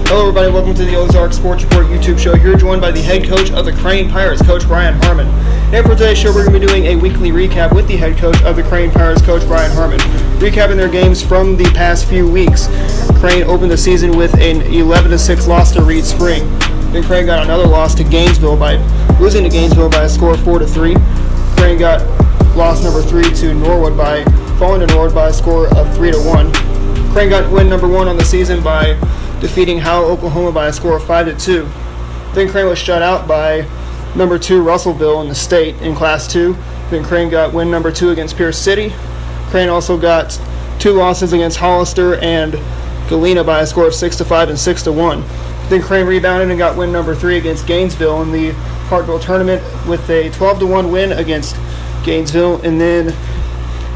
Hello everybody, welcome to the Ozarks Sports Report YouTube show. You're joined by the head coach of the Crane Pirates, Coach Bryan Harmon. And for today's show, we're going to be doing a weekly recap with the head coach of the Crane Pirates, Coach Bryan Harmon. Recapping their games from the past few weeks. Crane opened the season with an 11-6 loss to Reed Spring. Then Crane got another loss to Gainesville by losing to Gainesville by a score of 4-3. Crane got loss number 3 to Norwood by falling to Norwood by a score of 3-1. Crane got win number 1 on the season by defeating Howell, Oklahoma by a score of 5-2. Then Crane was shut out by number 2 Russellville in the state in Class 2. Then Crane got win number 2 against Pierce City. Crane also got 2 losses against Hollister and Galena by a score of 6-5 and 6-1. Then Crane rebounded and got win number 3 against Gainesville in the Hartville tournament with a 12-1 win against Gainesville. And then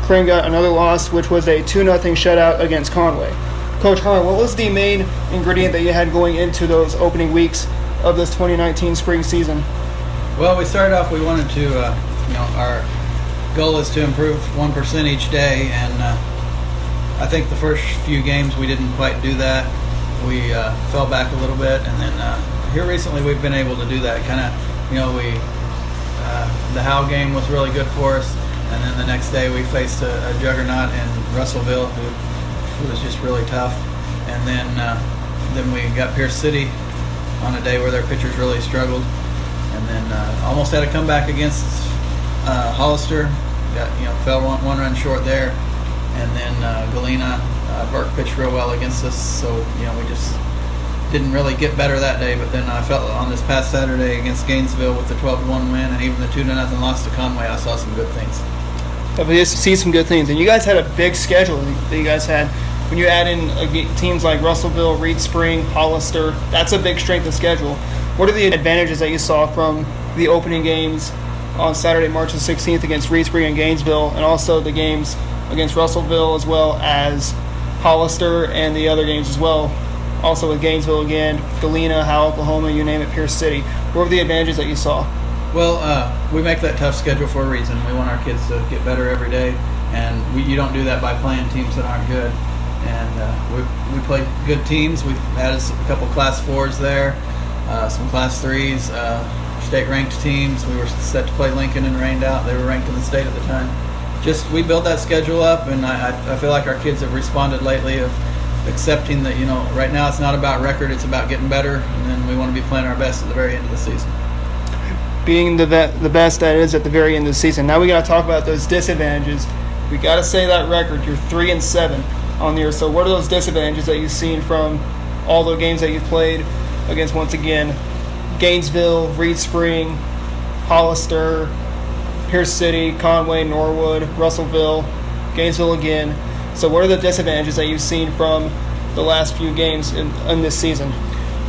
Crane got another loss, which was a 2-0 shutout against Conway. Coach Harmon, what was the main ingredient that you had going into those opening weeks of this 2019 spring season? Well, we started off, we wanted to, our goal is to improve 1% each day, and I think the first few games we didn't quite do that. We fell back a little bit, and then here recently we've been able to do that. The Howe game was really good for us, and then the next day we faced a juggernaut in Russellville who was just really tough, and then we got Pierce City on a day where their pitchers really struggled, and then almost had a comeback against Hollister. Fell one run short there, and then Galena, Burke pitched real well against us, so we just didn't really get better that day. But then I felt on this past Saturday against Gainesville with the 12-1 win and even the 2-0 loss to Conway, I saw some good things. We just see some good things, and you guys had a big schedule that you guys had. When you add in teams like Russellville, Reed Spring, Hollister, that's a big strength of schedule. What are the advantages that you saw from the opening games on Saturday, March the 16th against Reed Spring and Gainesville, and also the games against Russellville as well as Hollister and the other games as well, also with Gainesville again, Galena, Howell, Oklahoma, you name it, Pierce City. What were the advantages that you saw? Well, we make that tough schedule for a reason. We want our kids to get better every day, and you don't do that by playing teams that aren't good. And we play good teams. We've added a couple Class 4s there, some Class 3s, state-ranked teams. We were set to play Lincoln and rained out. They were ranked in the state at the time. We built that schedule up, and I feel like our kids have responded lately of accepting that, right now it's not about record, it's about getting better, and then we want to be playing our best at the very end of the season. Being the best that is at the very end of the season. Now we got to talk about those disadvantages. We got to say that record, you're 3-7 on the year. So what are those disadvantages that you've seen from all the games that you've played against, once again, Gainesville, Reed Spring, Hollister, Pierce City, Conway, Norwood, Russellville, Gainesville again. So what are the disadvantages that you've seen from the last few games in this season?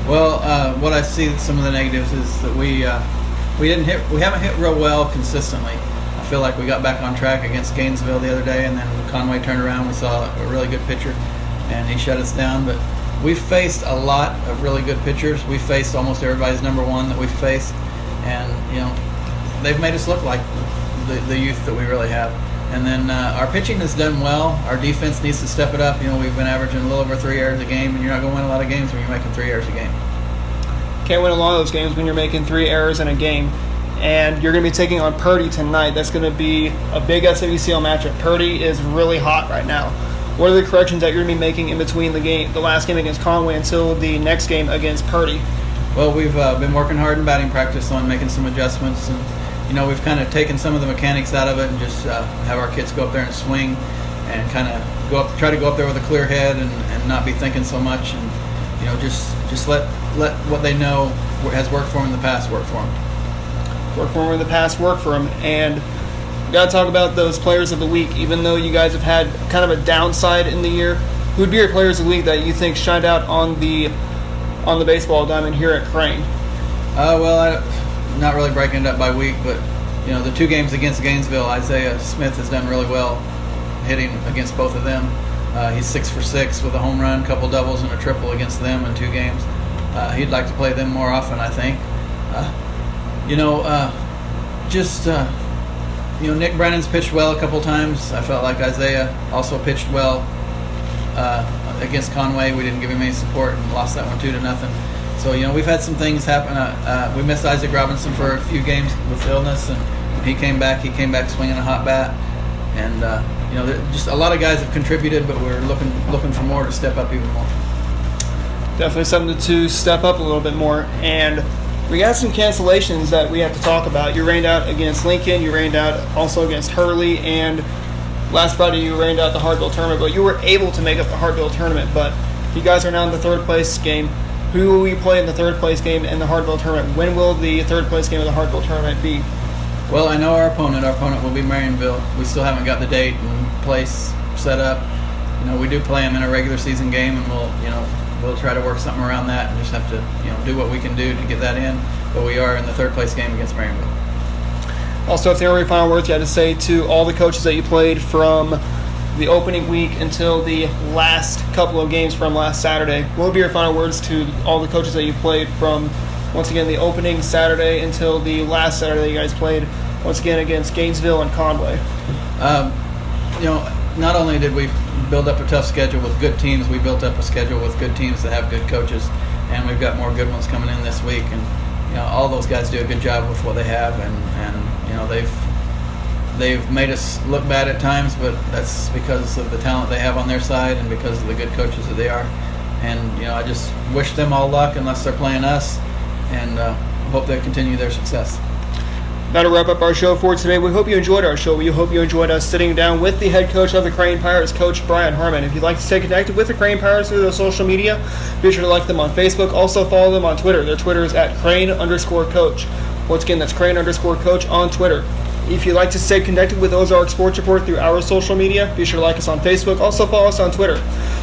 Well, what I see some of the negatives is that we haven't hit real well consistently. I feel like we got back on track against Gainesville the other day, and then Conway turned around. We saw a really good pitcher, and he shut us down. But we've faced a lot of really good pitchers. We faced almost everybody's number one that we've faced, and they've made us look like the youth that we really have. And then our pitching has done well. Our defense needs to step it up. We've been averaging a little over 3 errors a game, and you're not going to win a lot of games when you're making 3 errors a game. Can't win a lot of those games when you're making 3 errors in a game. And you're going to be taking on Purdy tonight. That's going to be a big SWCL matchup. Purdy is really hot right now. What are the corrections that you're going to be making in between the last game against Conway until the next game against Purdy? Well, we've been working hard in batting practice on making some adjustments, and we've kind of taken some of the mechanics out of it and just have our kids go up there and swing and kind of try to go up there with a clear head and not be thinking so much, and just let what they know has worked for them in the past work for them. And we got to talk about those players of the week. Even though you guys have had kind of a downside in the year, who would be your players of the week that you think shined out on the baseball diamond here at Crane? I'm not really breaking it up by week, but the 2 games against Gainesville, Isaiah Smith has done really well hitting against both of them. He's 6 for 6 with a home run, couple doubles, and a triple against them in 2 games. He'd like to play them more often, I think. Nick Brennan's pitched well a couple times. I felt like Isaiah also pitched well against Conway, we didn't give him any support and lost that one 2-0. So we've had some things happen. We missed Isaac Robinson for a few games with illness, and when he came back swinging a hot bat. And just a lot of guys have contributed, but we're looking for more to step up even more. Definitely something to step up a little bit more. And we got some cancellations that we have to talk about. You rained out against Lincoln. You rained out also against Hurley. And last Friday you rained out the Hardville tournament. But you were able to make up the Hardville tournament. But you guys are now in the third place game. Who will we play in the third place game in the Hardville tournament? When will the third place game of the Hardville tournament be? Well, I know our opponent. Our opponent will be Marionville. We still haven't got the date and place set up. We do play them in a regular season game, and we'll try to work something around that, and just have to do what we can do to get that in. But we are in the third place game against Marionville. Also, if there are any final words you had to say to all the coaches that you played from the opening week until the last couple of games from last Saturday, what would be your final words to all the coaches that you played from, once again, the opening Saturday until the last Saturday that you guys played, once again, against Gainesville and Conway? Not only did we build up a tough schedule with good teams, we built up a schedule with good teams that have good coaches, and we've got more good ones coming in this week. And all those guys do a good job with what they have, and they've made us look bad at times, but that's because of the talent they have on their side and because of the good coaches that they are. And I just wish them all luck unless they're playing us, and hope they continue their success. That'll wrap up our show for today. We hope you enjoyed our show. We hope you enjoyed us sitting down with the head coach of the Crane Pirates, Coach Bryan Harmon. If you'd like to stay connected with the Crane Pirates through their social media, be sure to like them on Facebook. Also follow them on Twitter. Their Twitter is at Crane_Coach. Once again, that's Crane_Coach on Twitter. If you'd like to stay connected with Ozarks Sports Report through our social media, be sure to like us on Facebook. Also follow us on Twitter.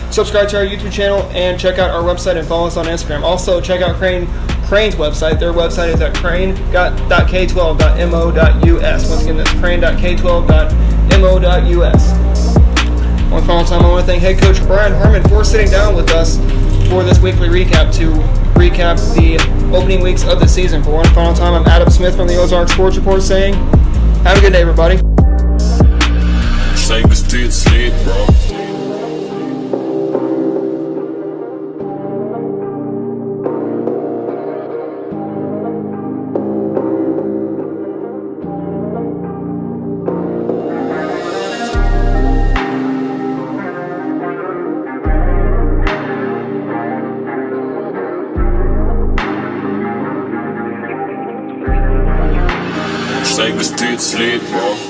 Subscribe to our YouTube channel and check out our website and follow us on Instagram. Also check out Crane's website. Their website is at crane.k12.mo.us. Once again, that's crane.k12.mo.us. One final time, I want to thank head coach Bryan Harmon for sitting down with us for this weekly recap to recap the opening weeks of the season. For one final time, I'm Adam Smith from the Ozarks Sports Report saying, have a good day, everybody. Take us to your sleep, bro. Take us to your sleep, bro.